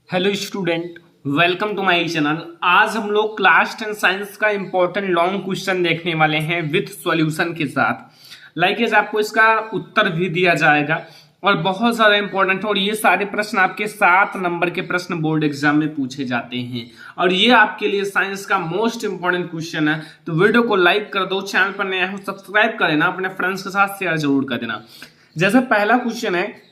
Hello student, welcome to my channel. आज हम लोग क्लास 10 साइंस का इंपॉर्टेंट लॉन्ग क्वेश्चन देखने वाले हैं विथ सॉल्यूशन के साथ। लाइक आपको इसका उत्तर भी दिया जाएगा और बहुत ज़्यादा इंपॉर्टेंट है। और ये सारे प्रश्न आपके 7 नंबर के प्रश्न बोर्ड एग्जाम में पूछे जाते हैं और ये आपके लिए साइंस का मोस्ट इंपॉर्टेंट क्वेश्चन है। तो वीडियो को लाइक कर दो, चैनल पर नया हो सब्सक्राइब कर देना, अपने फ्रेंड्स के साथ शेयर जरूर कर देना। जैसे पहला क्वेश्चन है,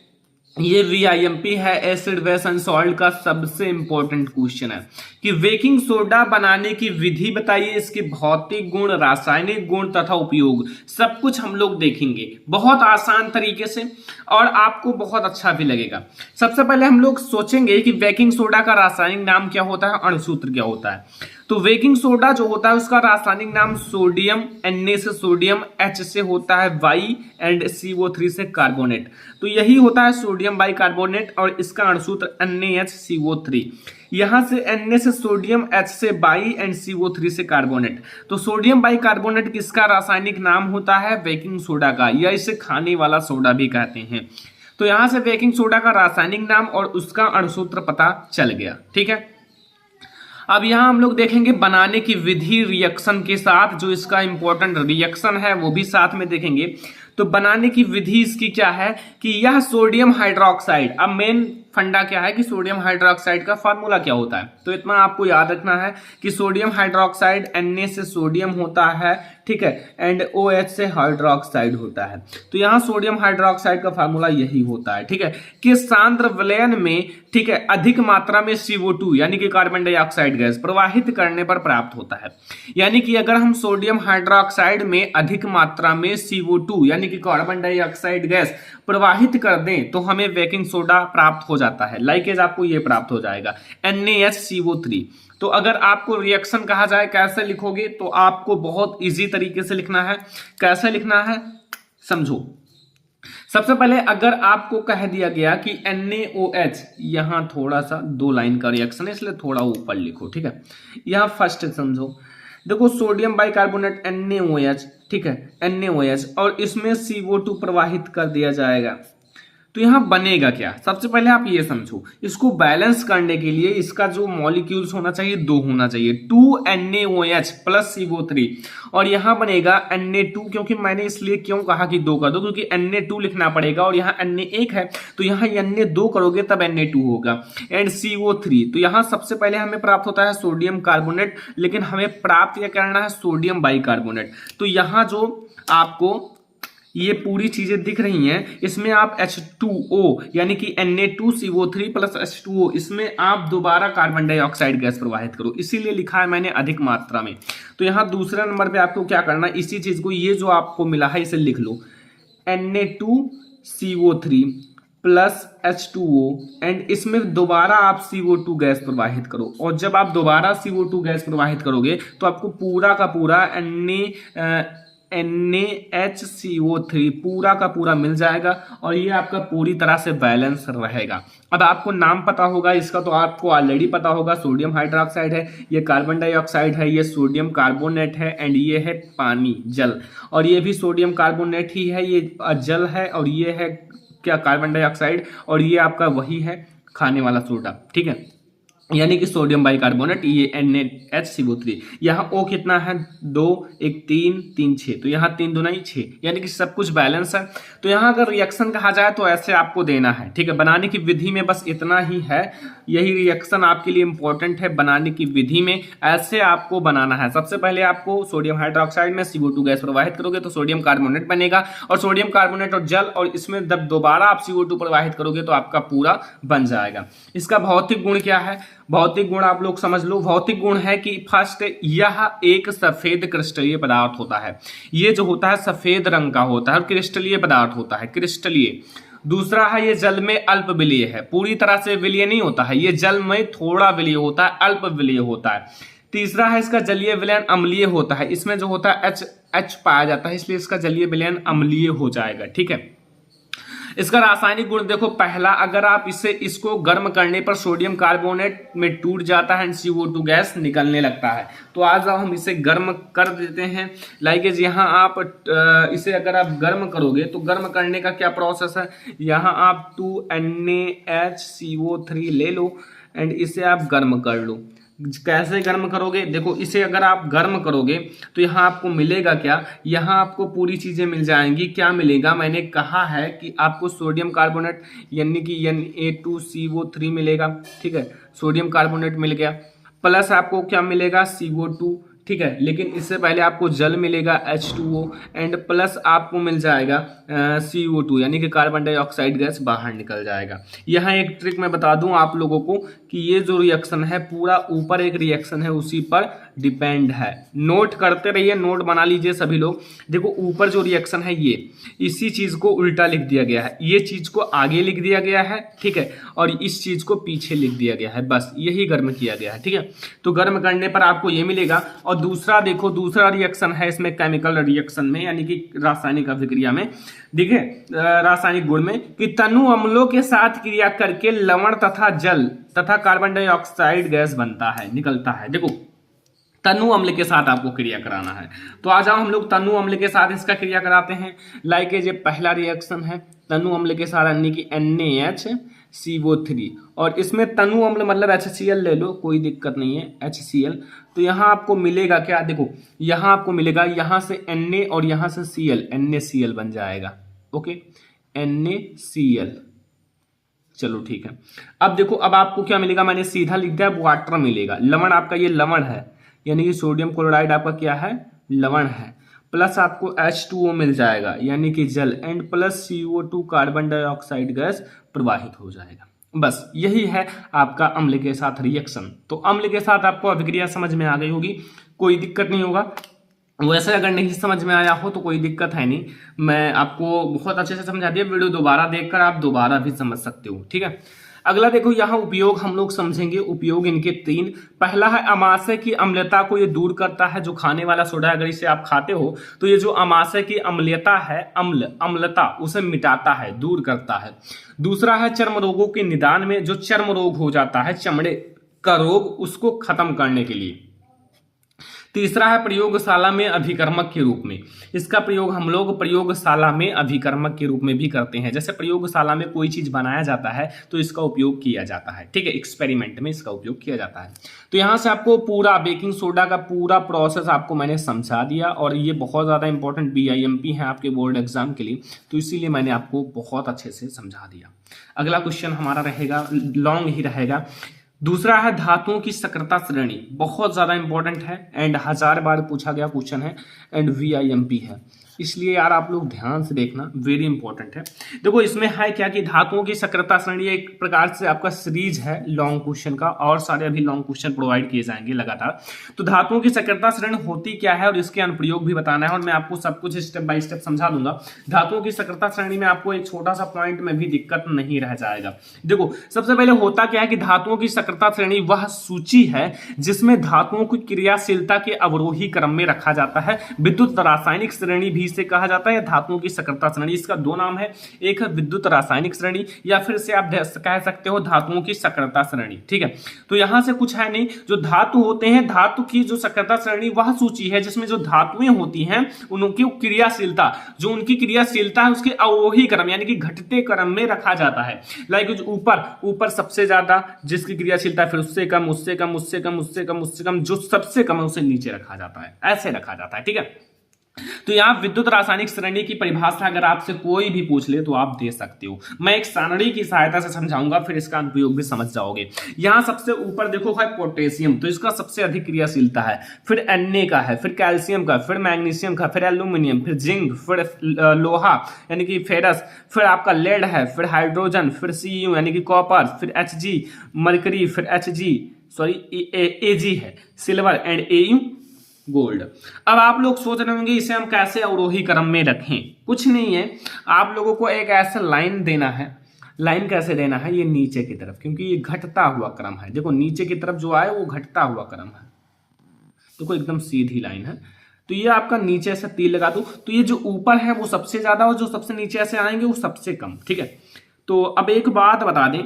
ये VIMP है, एसिड बेस एंड सॉल्ट का सबसे इंपॉर्टेंट क्वेश्चन है कि बेकिंग सोडा बनाने की विधि बताइए, इसके भौतिक गुण, रासायनिक गुण तथा उपयोग, सब कुछ हम लोग देखेंगे बहुत आसान तरीके से और आपको बहुत अच्छा भी लगेगा। सबसे पहले हम लोग सोचेंगे कि बेकिंग सोडा का रासायनिक नाम क्या होता है, अणुसूत्र क्या होता है। तो बेकिंग सोडा जो होता है उसका रासायनिक नाम सोडियम, Na से सोडियम, H से होता है बाई एंड CO3 से कार्बोनेट। तो यही होता है सोडियम बाई कार्बोनेट और इसका अणुसूत्र NaHCO3। यहां से Na से सोडियम, H से बाई एंड CO3 से कार्बोनेट। तो सोडियम बाई कार्बोनेट किसका रासायनिक नाम होता है? बेकिंग सोडा का, या इसे खाने वाला सोडा भी कहते हैं। तो यहां से बेकिंग सोडा का रासायनिक नाम और उसका अणुसूत्र पता चल गया। ठीक है, अब यहां हम लोग देखेंगे बनाने की विधि रिएक्शन के साथ, जो इसका इंपॉर्टेंट रिएक्शन है वो भी साथ में देखेंगे। तो बनाने की विधि इसकी क्या है कि यह सोडियम हाइड्रोक्साइड, अब मेन फंडा क्या है कि सोडियम हाइड्रोक्साइड का फार्मूला क्या होता है, तो इतना आपको याद रखना है कि सोडियम हाइड्रोक्साइड Na से सोडियम होता है, ठीक है, एंड OH से हाइड्रोक्साइड होता है। तो यहाँ सोडियम हाइड्रोक्साइड का फार्मूला यही होता है, ठीक है, कि सांद्र विलयन में, ठीक है, अधिक मात्रा में CO2 यानी कि कार्बन डाइऑक्साइड गैस प्रवाहित करने पर प्राप्त होता है। यानी कि अगर हम सोडियम हाइड्रोक्साइड में अधिक मात्रा में CO2 यानी कि कार्बन डाइऑक्साइड गैस प्रवाहित कर दें तो हमें बेकिंग सोडा प्राप्त हो जाता है। लाइकेज आपको ये प्राप्त हो जाएगा NaHCO3। तो अगर आपको रिएक्शन कहा जाए कैसे लिखोगे, तो आपको बहुत इजी तरीके से लिखना है। कैसे लिखना है समझो। सबसे पहले अगर आपको कह दिया गया कि NaOH, यहां थोड़ा सा 2 लाइन का रिएक्शन है इसलिए थोड़ा ऊपर लिखो, ठीक है। यहां फर्स्ट समझो, देखो सोडियम बाइकार्बोनेट NaOH, ठीक है, NaOH और इसमें CO2 प्रवाहित कर दिया जाएगा। तो यहां बनेगा क्या, सबसे पहले आप ये समझो, इसको बैलेंस करने के लिए इसका जो मॉलिक्यूल्स होना चाहिए 2 होना चाहिए, 2NaOH प्लस CO3 और यहां बनेगा Na2। क्योंकि मैंने इसलिए क्यों कहा कि 2 कर दो, क्योंकि Na2 लिखना पड़ेगा और यहाँ Na1 है तो यहाँ Na2 करोगे तब Na2 होगा, एंड CO3। तो यहाँ सबसे पहले हमें प्राप्त होता है सोडियम कार्बोनेट, लेकिन हमें प्राप्त क्या करना है, सोडियम बाइकार्बोनेट। तो यहाँ जो आपको ये पूरी चीजें दिख रही हैं, इसमें आप H2O यानी कि Na2CO3 प्लस H2O, इसमें आप दोबारा कार्बन डाइऑक्साइड गैस प्रवाहित करो, इसीलिए लिखा है मैंने अधिक मात्रा में। तो यहाँ दूसरे नंबर पे आपको क्या करना है, इसी चीज को, ये जो आपको मिला है इसे लिख लो, Na2CO3 प्लस H2O एंड इसमें दोबारा आप CO2 गैस प्रवाहित करो। और जब आप दोबारा CO2 गैस प्रवाहित करोगे तो आपको पूरा का पूरा NaHCO3 पूरा का पूरा मिल जाएगा और ये आपका पूरी तरह से बैलेंस रहेगा। अब आपको नाम पता होगा इसका, तो आपको ऑलरेडी पता होगा, सोडियम हाइड्रोक्साइड है, ये कार्बन डाइऑक्साइड है, ये सोडियम कार्बोनेट है एंड ये है पानी, जल, और ये भी सोडियम कार्बोनेट ही है, ये जल है, और ये है क्या, कार्बन डाइऑक्साइड, और ये आपका वही है खाने वाला सोडा, ठीक है, यानी कि सोडियम बाइकार्बोनेट, ये NaHCO3। यहाँ O कितना है, 2, 1 3 3 6, तो यहाँ 3 दूना 6, यानी कि सब कुछ बैलेंस है। तो यहाँ अगर रिएक्शन कहा जाए तो ऐसे आपको देना है, ठीक है। बनाने की विधि में बस इतना ही है, यही रिएक्शन आपके लिए इंपॉर्टेंट है। बनाने की विधि में ऐसे आपको बनाना है। सबसे पहले आपको सोडियम हाइड्रोक्साइड में CO2 गैस प्रवाहित करोगे तो सोडियम कार्बोनेट बनेगा, और सोडियम कार्बोनेट और जल, और इसमें जब दोबारा आप CO2 प्रवाहित करोगे तो आपका पूरा बन जाएगा। इसका भौतिक गुण क्या है, भौतिक गुण आप लोग समझ लो। भौतिक गुण है कि फर्स्ट, यह एक सफेद क्रिस्टलीय पदार्थ होता है, ये जो होता है सफेद रंग का होता है और क्रिस्टलीय पदार्थ होता है, क्रिस्टलीय। दूसरा है ये जल में अल्प विलीय है, पूरी तरह से विलीय नहीं होता है, ये जल में थोड़ा विलीय होता है, अल्प विलीय होता है। तीसरा है इसका जलीय विलयन अम्लीय होता है, इसमें जो होता है H पाया जाता है, इसलिए इसका जलीय विलयन अम्लीय हो जाएगा, ठीक है। इसका रासायनिक गुण देखो, पहला, अगर आप इसको गर्म करने पर सोडियम कार्बोनेट में टूट जाता है एंड CO2 गैस निकलने लगता है। तो आज हम इसे गर्म कर देते हैं। लाइक यहाँ आप इसे अगर आप गर्म करोगे तो गर्म करने का क्या प्रोसेस है, यहाँ आप 2NaHCO3 ले लो एंड इसे आप गर्म कर लो। कैसे गर्म करोगे, देखो इसे अगर आप गर्म करोगे तो यहाँ आपको मिलेगा क्या, यहाँ आपको पूरी चीजें मिल जाएंगी। क्या मिलेगा, मैंने कहा है कि आपको सोडियम कार्बोनेट यानी कि Na2CO3 मिलेगा, ठीक है, सोडियम कार्बोनेट मिल गया, प्लस आपको क्या मिलेगा CO2, ठीक है, लेकिन इससे पहले आपको जल मिलेगा H2O एंड प्लस आपको मिल जाएगा CO2 यानी कि कार्बन डाइऑक्साइड गैस बाहर निकल जाएगा। यहाँ एक ट्रिक मैं बता दूं आप लोगों को कि ये जो रिएक्शन है पूरा ऊपर एक रिएक्शन है उसी पर डिपेंड है। नोट करते रहिए, नोट बना लीजिए सभी लोग। देखो ऊपर जो रिएक्शन है ये इसी चीज को उल्टा लिख दिया गया है, ये चीज को आगे लिख दिया गया है, ठीक है, और इस चीज को पीछे लिख दिया गया है, बस यही गर्म किया गया है, ठीक है। तो गर्म करने पर आपको ये मिलेगा। और दूसरा देखो, दूसरा रिएक्शन है इसमें केमिकल रिएक्शन में यानी कि रासायनिक अभिक्रिया में, देखिए रासायनिक गुण में कि तनु अम्लों के साथ क्रिया करके लवण तथा जल तथा कार्बन डाइऑक्साइड गैस बनता है, निकलता है। देखो तनु अम्ल के साथ आपको क्रिया कराना है, तो आ जाओ हम लोग तनु अम्ल के साथ इसका क्रिया कराते हैं। लाइक ये पहला रिएक्शन है तनु अम्ल के साथ यानी कि NaHCO3, और इसमें तनु अम्ल मतलब HCl ले लो, कोई दिक्कत नहीं है, HCl। तो यहाँ आपको मिलेगा क्या, देखो यहाँ आपको मिलेगा, यहाँ से Na और यहाँ से Cl, NaCl बन जाएगा, ओके, NaCl। चलो ठीक है, अब देखो अब आपको क्या मिलेगा, मैंने सीधा लिख दिया, वाटर मिलेगा, लवण आपका ये लवण है यानी कि सोडियम क्लोराइड आपका क्या है, लवण है, प्लस आपको H2O मिल जाएगा यानी कि जल and plus CO2 carbon dioxide gas प्रवाहित हो जाएगा। बस यही है आपका अम्ल के साथ रिएक्शन। तो अम्ल के साथ आपको अभिक्रिया समझ में आ गई होगी, कोई दिक्कत नहीं होगा। वैसे अगर नहीं समझ में आया हो तो कोई दिक्कत है नहीं, मैं आपको बहुत अच्छे से समझा दिया, वीडियो दोबारा देखकर आप दोबारा भी समझ सकते हो, ठीक है। अगला देखो यहाँ उपयोग हम लोग समझेंगे, उपयोग इनके 3। पहला है अमाशय की अम्लता को ये दूर करता है, जो खाने वाला सोडा अगर इसे आप खाते हो तो ये जो अमाशय की अम्लता है, अम्लता उसे मिटाता है, दूर करता है। दूसरा है चर्म रोगों के निदान में, जो चर्म रोग हो जाता है, चमड़े का रोग, उसको खत्म करने के लिए। तीसरा है प्रयोगशाला में अभिकर्मक के रूप में, इसका प्रयोग हम लोग प्रयोगशाला में अभिकर्मक के रूप में भी करते हैं। जैसे प्रयोगशाला में कोई चीज बनाया जाता है तो इसका उपयोग किया जाता है, ठीक है, एक्सपेरिमेंट में इसका उपयोग किया जाता है। तो यहाँ से आपको पूरा बेकिंग सोडा का पूरा प्रोसेस आपको मैंने समझा दिया, और ये बहुत ज्यादा इंपॉर्टेंट BIMP है आपके बोर्ड एग्जाम के लिए, तो इसीलिए मैंने आपको बहुत अच्छे से समझा दिया। अगला क्वेश्चन हमारा रहेगा, लॉन्ग ही रहेगा। दूसरा है धातुओं की सक्रियता श्रेणी, बहुत ज्यादा इंपॉर्टेंट है एंड 1000 बार पूछा गया क्वेश्चन है एंड VIMP है, इसलिए यार आप लोग ध्यान से देखना, वेरी इंपॉर्टेंट है। देखो इसमें है क्या कि धातुओं की सक्रियता श्रेणी एक प्रकार से आपका सीरीज है लॉन्ग क्वेश्चन का, और सारे अभी लॉन्ग क्वेश्चन प्रोवाइड किए जाएंगे लगातार। तो धातुओं की सक्रियता श्रेणी होती क्या है और इसके अनुप्रयोग भी बताना है, और मैं आपको सब कुछ स्टेप बाय स्टेप समझा दूंगा। धातुओं की सक्रियता श्रेणी में आपको एक छोटा सा पॉइंट में भी दिक्कत नहीं रह जाएगा। देखो सबसे पहले होता क्या है कि धातुओं की सक्रियता श्रेणी वह सूची है जिसमें धातुओं की क्रियाशीलता के अवरोही क्रम में रखा जाता है। विद्युत रासायनिक श्रेणी भी इसे कहा जाता है धातुओं की सक्रियता श्रेणी। इसका 2 नाम है, एक है विद्युत रासायनिक श्रेणी या फिर से आप कह सकते हो धातुओं की सक्रियता श्रेणी, ठीक है। तो यहां से कुछ है नहीं, जो धातु होते हैं, धातु की जो सक्रियता श्रेणी वह सूची है जिसमें जो धातुएं होती हैं उनकी क्रियाशीलता, जो उनकी क्रियाशीलता है उसके अवरोही क्रम यानी कि घटते क्रम में रखा जाता है। लाइक ऊपर सबसे ज्यादा जिसकी क्रियाशीलता, फिर उससे कम, उससे कम, उससे कम, उससे कम, उससे कम, जो सबसे कम है उसे नीचे रखा जाता है, ऐसे रखा जाता है, ठीक है। तो यहाँ विद्युत रासायनिक श्रेणी की परिभाषा अगर आपसे कोई भी पूछ ले तो आप दे सकते हो, मैं एक सारणी की सहायता से समझाऊंगा, फिर इसका अनुप्रयोग भी समझ जाओगे। यहाँ सबसे ऊपर देखो है पोटेशियम, तो इसका सबसे अधिक क्रियाशीलता है, फिर Na का है, फिर कैल्शियम का, फिर मैग्नीशियम का, फिर एल्यूमिनियम, फिर जिंक, फिर लोहा यानी कि फेरस, फिर आपका लेड है, फिर हाइड्रोजन, फिर Cu यानी कि कॉपर, फिर Hg मरकरी, फिर Ag है सिल्वर एंड Au गोल्ड। अब आप लोग सोच रहे होंगे इसे हम कैसे अवरोही क्रम में रखें, कुछ नहीं है, आप लोगों को एक ऐसा लाइन देना है। लाइन कैसे देना है, ये नीचे की तरफ, क्योंकि ये घटता हुआ क्रम है। देखो नीचे की तरफ जो आए वो घटता हुआ क्रम है, देखो एकदम सीधी लाइन है। तो तो ये आपका नीचे ऐसे तीर लगा दूं तो ये जो ऊपर है वो सबसे ज्यादा और जो सबसे नीचे ऐसे आएंगे वो सबसे कम। ठीक है, तो अब एक बात बता दें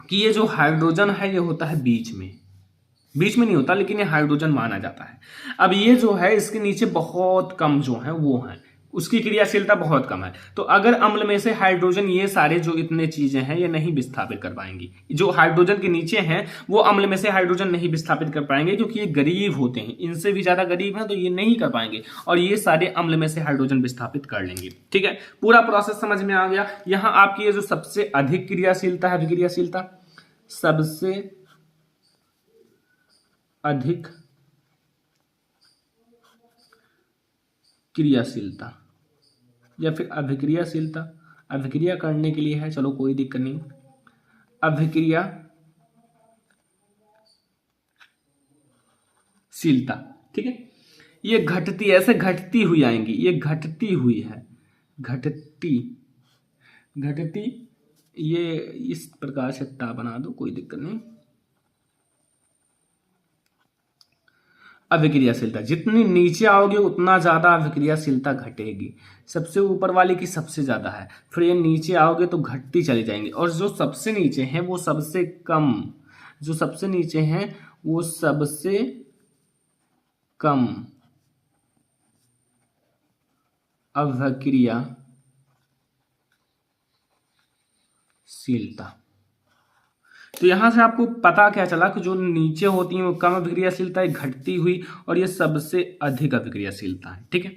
कि ये जो हाइड्रोजन है ये होता है बीच में नहीं होता, लेकिन ये हाइड्रोजन माना जाता है। अब ये जो है इसके नीचे बहुत कम जो है वो है, उसकी क्रियाशीलता बहुत कम है। तो अगर अम्ल में से हाइड्रोजन, ये सारे जो इतने चीजें हैं ये नहीं विस्थापित कर पाएंगी। जो हाइड्रोजन के नीचे हैं वो अम्ल में से हाइड्रोजन नहीं विस्थापित कर पाएंगे, क्योंकि ये गरीब होते हैं, इनसे भी ज्यादा गरीब हैं, तो ये नहीं कर पाएंगे और ये सारे अम्ल में से हाइड्रोजन विस्थापित कर लेंगे। ठीक है, पूरा प्रोसेस समझ में आ गया। यहाँ आपकी ये जो सबसे अधिक क्रियाशीलता है, अभिक्रियाशीलता, सबसे अधिक क्रियाशीलता या फिर अभिक्रियाशीलता, अभिक्रिया करने के लिए है, चलो कोई दिक्कत नहीं, अभिक्रियाशीलता। ठीक है, ये घटती, ऐसे घटती हुई आएंगी, ये घटती हुई है, घटती, ये इस प्रकार से टा बना दो, कोई दिक्कत नहीं। अभिक्रियाशीलता, जितनी नीचे आओगे उतना ज्यादा अभिक्रियाशीलता घटेगी। सबसे ऊपर वाले की सबसे ज्यादा है, फिर ये नीचे आओगे तो घटती चली जाएंगी, और जो सबसे नीचे हैं वो सबसे कम, जो सबसे नीचे हैं वो सबसे कम अभिक्रियाशीलता। तो यहां से आपको पता क्या चला कि जो नीचे होती हैं वो कम अभिक्रियाशीलता है, घटती हुई, और ये सबसे अधिक अभिक्रियाशीलता है। ठीक है,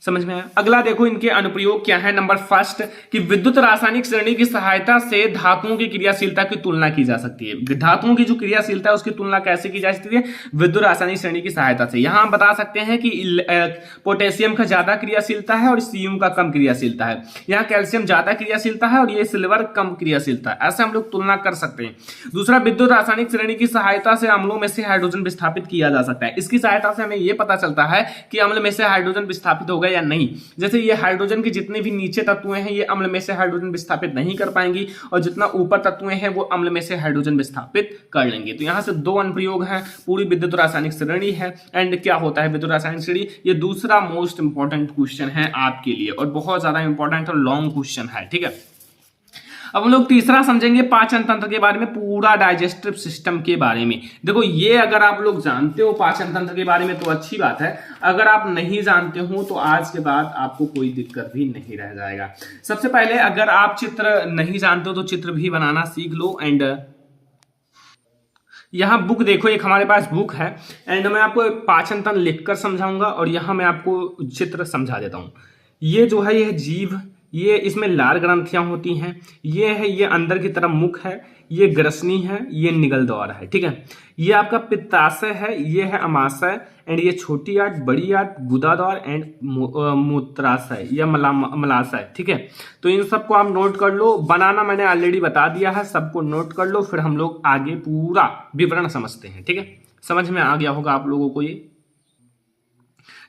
समझ में आया। अगला देखो इनके अनुप्रयोग क्या है। नंबर फर्स्ट कि विद्युत रासायनिक श्रेणी की सहायता से धातुओं की क्रियाशीलता की तुलना की जा सकती है। धातुओं की जो क्रियाशीलता है उसकी तुलना कैसे की जा सकती है? विद्युत रासायनिक श्रेणी की सहायता से। यहां हम बता सकते हैं कि पोटेशियम का ज्यादा क्रियाशीलता है और सीयू का कम क्रियाशीलता है। यहाँ कैल्शियम ज्यादा क्रियाशीलता है और ये सिल्वर कम क्रियाशीलता है, ऐसे हम लोग तुलना कर सकते हैं। दूसरा, विद्युत रासायनिक श्रेणी की सहायता से अम्लों में से हाइड्रोजन विस्थापित किया जा सकता है। इसकी सहायता से हमें यह पता चलता है कि अम्ल में से हाइड्रोजन विस्थापित होगा या नहीं। जैसे ये हाइड्रोजन के जितने भी नीचे तत्व हैं ये अम्ल में से हाइड्रोजन विस्थापित नहीं कर पाएंगी, और जितना ऊपर तत्व हैं वो अम्ल में से हाइड्रोजन विस्थापित कर लेंगे। तो यहां से दो अनुप्रयोग हैं, पूरी विद्युत रासायनिक श्रेणी है एंड क्या होता है विद्युत रासायनिक श्रेणी। ये दूसरा मोस्ट इंपॉर्टेंट क्वेश्चन है आपके लिए और बहुत ज्यादा इंपॉर्टेंट और लॉन्ग क्वेश्चन है। ठीक है, अब हम लोग तीसरा समझेंगे पाचन तंत्र के बारे में, पूरा डाइजेस्टिव सिस्टम के बारे में। देखो ये अगर आप लोग जानते हो पाचन तंत्र के बारे में तो अच्छी बात है, अगर आप नहीं जानते हो तो आज के बाद आपको कोई दिक्कत भी नहीं रह जाएगा। सबसे पहले अगर आप चित्र नहीं जानते हो तो चित्र भी बनाना सीख लो। एंड यहाँ बुक देखो, एक हमारे पास बुक है एंड मैं आपको पाचन तंत्र लिखकर समझाऊंगा और यहाँ मैं आपको चित्र समझा देता हूँ। ये जो है ये जीभ, ये इसमें लाल ग्रंथियां होती हैं, ये है ये अंदर की तरफ मुख है, ये ग्रसनी है, ये निगल द्वार है। ठीक है, ये आपका पित्ताशय है, ये है अमाशय एंड ये छोटी आंत, बड़ी आंत, गुदा द्वार एंड मूत्राशय या मलाशय। ठीक है, तो इन सबको आप नोट कर लो, बनाना मैंने ऑलरेडी बता दिया है, सबको नोट कर लो, फिर हम लोग आगे पूरा विवरण समझते हैं। ठीक है, समझ में आ गया होगा आप लोगों को। ये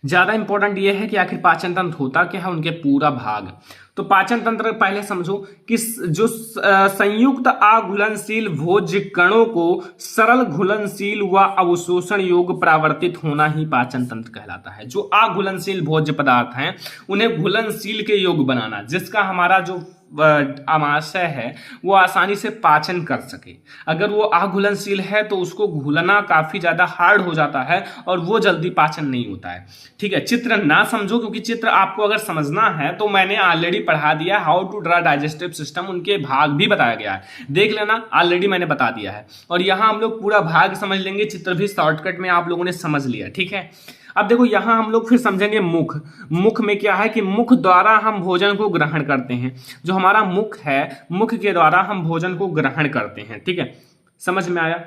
ज्यादा इंपॉर्टेंट ये है कि आखिर पाचन तंत्र होता क्या है, उनके पूरा भाग। तो पाचन तंत्र पहले समझो कि जो संयुक्त अघुलनशील भोज्य कणों को सरल घुलनशील व अवशोषण योग्य प्रावर्तित होना ही पाचन तंत्र कहलाता है। जो अघुलनशील भोज्य पदार्थ हैं उन्हें घुलनशील के योग्य बनाना, जिसका हमारा जो आमाशय है वो आसानी से पाचन कर सके। अगर वो अघुलनशील है तो उसको घुलना काफी ज्यादा हार्ड हो जाता है और वो जल्दी पाचन नहीं होता है। ठीक है, चित्र ना समझो, क्योंकि चित्र आपको अगर समझना है तो मैंने ऑलरेडी पढ़ा दिया, how to draw digestive system, उनके भाग भी बताया गया है, देख लेना, ऑलरेडी मैंने बता दिया है। और यहां हम लोग पूरा भाग समझ लेंगे, चित्र भी शॉर्टकट में आप लोगों ने समझ लिया। ठीक है, अब देखो यहां हम लोग फिर समझेंगे मुख। मुख में क्या है कि मुख द्वारा हम भोजन को ग्रहण करते हैं। जो हमारा मुख है, मुख के द्वारा हम भोजन को ग्रहण करते हैं। ठीक है, समझ में आया।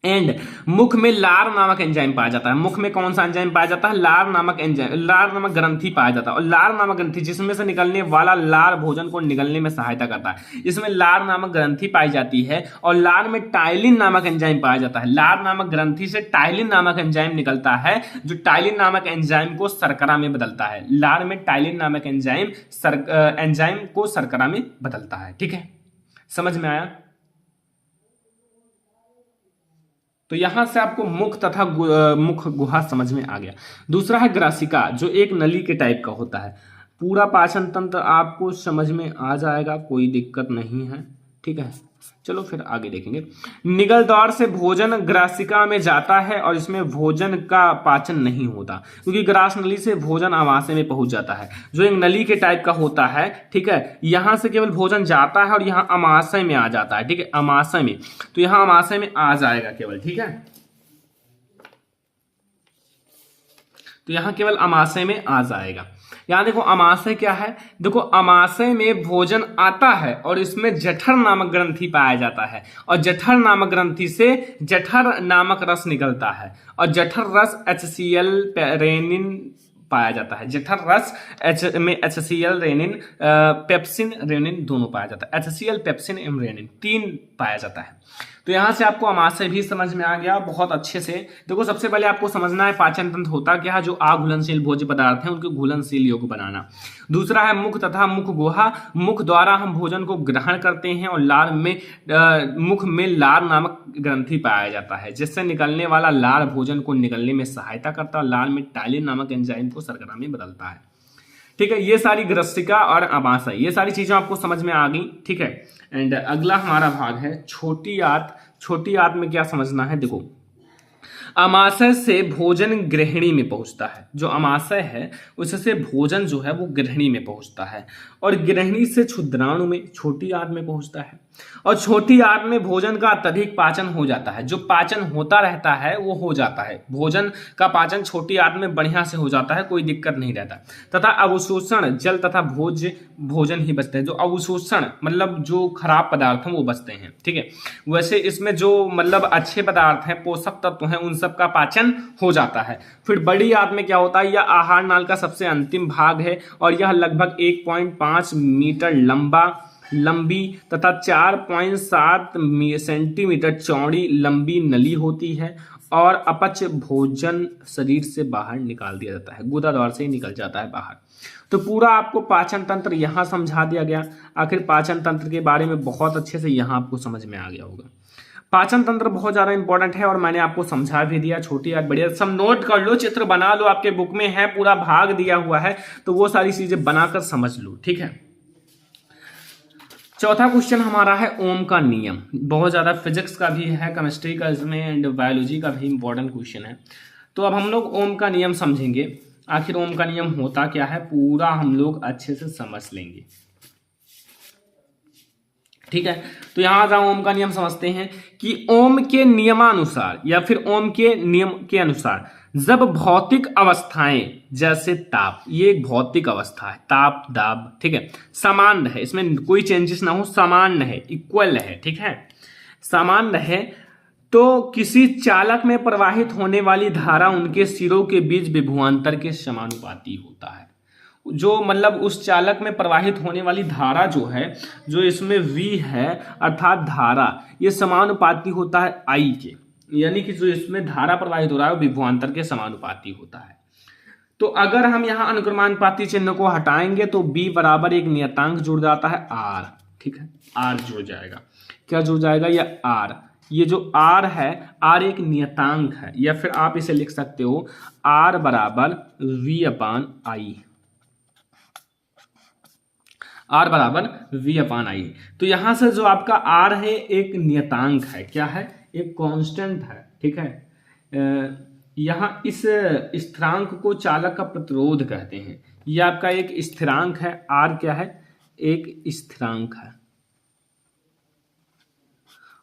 एंड मुख में लार नामक एंजाइम पाया जाता है। मुख में कौन सा एंजाइम पाया जाता है? लार नामक एंजाइम, लार नामक ग्रंथि पाया जाता है। और लार नामक ग्रंथि, जिसमें से निकलने वाला लार भोजन को निगलने में सहायता करता है, इसमें लार नामक ग्रंथि पाई जाती है। और लार में टाइलिन नामक एंजाइम पाया जाता है। लार नामक ग्रंथि से टाइलिन नामक एंजाइम निकलता है, जो टाइलिन नामक एंजाइम को शर्करा में बदलता है। लार में टाइलिन नामक एंजाइम को शर्करा में बदलता है। ठीक है, समझ में आया। तो यहां से आपको मुख तथा मुख गुहा समझ में आ गया। दूसरा है ग्रासिका, जो एक नली के टाइप का होता है। पूरा पाचन तंत्र आपको समझ में आ जाएगा, कोई दिक्कत नहीं है, ठीक है। चलो फिर आगे देखेंगे। निगल द्वार से भोजन ग्रासिका में जाता है और इसमें भोजन का पाचन नहीं होता, क्योंकि ग्रास नली से भोजन आमाशय में पहुंच जाता है, जो एक नली के टाइप का होता है, ठीक है। यहां से केवल भोजन जाता है और यहां आमाशय में आ जाता है, ठीक है, आमाशय में। तो यहां आमाशय में आ जाएगा केवल, ठीक है। तो यहां केवल आमाशय में आ जाएगा। यहां देखो अमाशय क्या है, देखो अमाशय में भोजन आता है और इसमें जठर नामक ग्रंथि पाया जाता है, और जठर नामक ग्रंथि से जठर नामक रस निकलता है, और जठर रस HCl रेनिन पाया जाता है। जठर रस में HCl रेनिन, पेप्सिन रेनिन दोनों पाया जाता है। HCl पेप्सिन एवं रेनिन 3 पाया जाता है। तो यहां से आपको अमाशय भी समझ में आ गया बहुत अच्छे से। देखो सबसे पहले आपको समझना है पाचन तंत्र होता क्या है, जो अघुलनशील भोज्य पदार्थ हैं उनके घुलनशील योग्य बनाना। दूसरा है मुख तथा मुख गुहा, मुख द्वारा हम भोजन को ग्रहण करते हैं और लार में मुख में लार नामक ग्रंथि पाया जाता है, जिससे निकलने वाला लार भोजन को निकलने में सहायता करता है। लार में टाइलिन नामक एंजाइम को शर्करा में बदलता है, ठीक है। ये सारी ग्रसिका और अमाशय, ये सारी चीजें आपको समझ में आ गई, ठीक है। एंड अगला हमारा भाग है छोटी आंत। छोटी आंत में क्या समझना है, देखो अमाशय से भोजन गृहिणी में पहुंचता है। जो अमाशय है उससे भोजन जो है वो गृहिणी में पहुंचता है, और गृहिणी से क्षुद्राणु में छोटी आंत में पहुंचता है, और छोटी आंत में भोजन का अत्यधिक पाचन हो जाता है। जो पाचन होता रहता है वो हो जाता है, भोजन का पाचन छोटी आंत में बढ़िया से हो जाता है, कोई दिक्कत नहीं रहता। तथा अवशोषण जल तथा भोजन ही बचते हैं। जो अवशोषण मतलब जो खराब पदार्थ हैं वो बचते हैं, ठीक है। वैसे इसमें जो मतलब अच्छे पदार्थ हैं, पोषक तत्व हैं, उन सब का पाचन हो जाता है। फिर बड़ी आंत में क्या होता है, यह आहार नाल का सबसे अंतिम भाग है, और यह लगभग 1.5 मीटर लंबी तथा 4.7 सेंटीमीटर चौड़ी लंबी नली होती है, और अपच भोजन शरीर से बाहर निकाल दिया जाता है, गुदा द्वार से ही निकल जाता है बाहर। तो पूरा आपको पाचन तंत्र यहां समझा दिया गया। आखिर पाचन तंत्र के बारे में बहुत अच्छे से यहां आपको समझ में आ गया होगा। पाचन तंत्र बहुत ज्यादा इंपॉर्टेंट है, और मैंने आपको समझा भी दिया। छोटी आंत बढ़िया सब नोट कर लो, चित्र बना लो, आपके बुक में है, पूरा भाग दिया हुआ है, तो वो सारी चीजें बनाकर समझ लो, ठीक है। चौथा क्वेश्चन हमारा है ओम का नियम। बहुत ज्यादा फिजिक्स का भी है, केमिस्ट्री का इसमें, एंड बायोलॉजी का भी इंपॉर्टेंट क्वेश्चन है। तो अब हम लोग ओम का नियम समझेंगे। आखिर ओम का नियम होता क्या है, पूरा हम लोग अच्छे से समझ लेंगे, ठीक है। तो यहां जाओ ओम का नियम समझते हैं कि ओम के नियमानुसार या फिर ओम के नियम के अनुसार जब भौतिक अवस्थाएं जैसे ताप, ये एक भौतिक अवस्था है, ताप दाब, ठीक है, समान रहे, इसमें कोई चेंजेस ना हो, समान रहे, इक्वल रहे, ठीक है, समान रहे, तो किसी चालक में प्रवाहित होने वाली धारा उनके सिरों के बीच विभवांतर के समानुपाती होता है। जो मतलब उस चालक में प्रवाहित होने वाली धारा जो है, जो इसमें V है अर्थात धारा, ये समानुपाती होता है I के, यानी कि जो इसमें धारा प्रवाहित हो रहा है वो विभवांतर के समानुपाती होता है। तो अगर हम यहाँ अनुक्रमानुपाती चिन्ह को हटाएंगे तो B बराबर एक नियतांक जुड़ जाता है R, ठीक है, R जुड़ जाएगा। क्या जुड़ जाएगा, या R, ये जो R है, R एक नियतांक है, या फिर आप इसे लिख सकते हो R बराबर V/I, R बराबर V/I। तो यहां से जो आपका R है एक नियतांक है, क्या है, एक कांस्टेंट है, ठीक है। यहां इस स्थिरांक को चालक का प्रतिरोध कहते हैं। यह आपका एक स्थिरांक है, R क्या है, एक स्थिरांक है,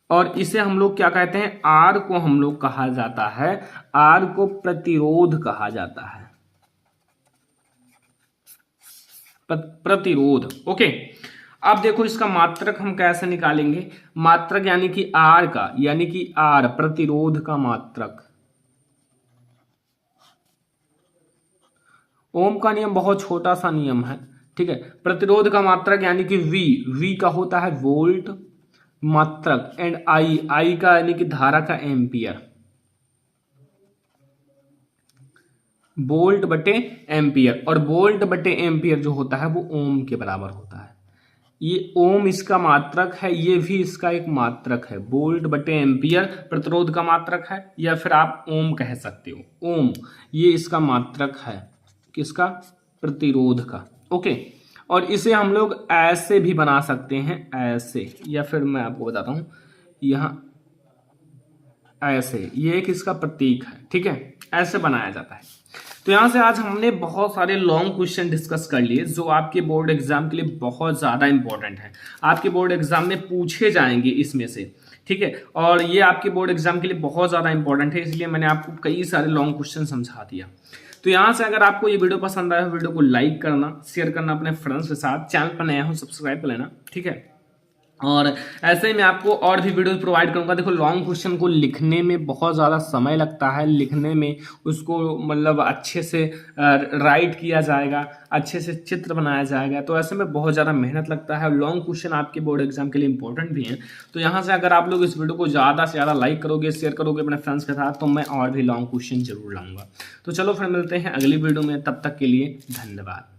और इसे हम लोग क्या कहते हैं, R को हम लोग कहा जाता है, R को प्रतिरोध कहा जाता है, प्रतिरोध, ओके। अब देखो इसका मात्रक हम कैसे निकालेंगे, मात्रक यानी कि R का, यानी कि R प्रतिरोध का मात्रक। ओम का नियम बहुत छोटा सा नियम है, ठीक है। प्रतिरोध का मात्रक यानी कि V का होता है वोल्ट मात्रक, एंड I का यानी कि धारा का एम्पियर, वोल्ट बटे एम्पियर, और वोल्ट बटे एम्पियर जो होता है वो ओम के बराबर होता है। ये ओम इसका मात्रक है, ये भी इसका एक मात्रक है। वोल्ट बटे एम्पियर प्रतिरोध का मात्रक है, या फिर आप ओम कह सकते हो। ओम ये इसका मात्रक है, किसका? प्रतिरोध का। ओके, और इसे हम लोग ऐसे भी बना सकते हैं, ऐसे, या फिर मैं आपको बताता हूं यहां ऐसे, ये एक इसका प्रतीक है, ठीक है, ऐसे बनाया जाता है। तो यहां से आज हमने बहुत सारे लॉन्ग क्वेश्चन डिस्कस कर लिए जो आपके बोर्ड एग्जाम के लिए बहुत ज्यादा इंपॉर्टेंट है, आपके बोर्ड एग्जाम में पूछे जाएंगे इसमें से, ठीक है। और ये आपके बोर्ड एग्जाम के लिए बहुत ज्यादा इंपॉर्टेंट है, इसलिए मैंने आपको कई सारे लॉन्ग क्वेश्चन समझा दिया। तो यहाँ से अगर आपको ये वीडियो पसंद आया, वीडियो को लाइक करना, शेयर करना अपने फ्रेंड्स के साथ, चैनल पर नया हो सब्सक्राइब कर लेना, ठीक है। और ऐसे ही मैं आपको और भी वीडियोस प्रोवाइड करूंगा। देखो लॉन्ग क्वेश्चन को लिखने में बहुत ज़्यादा समय लगता है, लिखने में उसको मतलब अच्छे से राइट किया जाएगा, अच्छे से चित्र बनाया जाएगा, तो ऐसे में बहुत ज़्यादा मेहनत लगता है। लॉन्ग क्वेश्चन आपके बोर्ड एग्जाम के लिए इंपॉर्टेंट भी हैं। तो यहाँ से अगर आप लोग इस वीडियो को ज़्यादा से ज़्यादा लाइक करोगे, शेयर करोगे अपने फ्रेंड्स के साथ, तो मैं और भी लॉन्ग क्वेश्चन जरूर लाऊंगा। तो चलो फिर मिलते हैं अगली वीडियो में, तब तक के लिए धन्यवाद।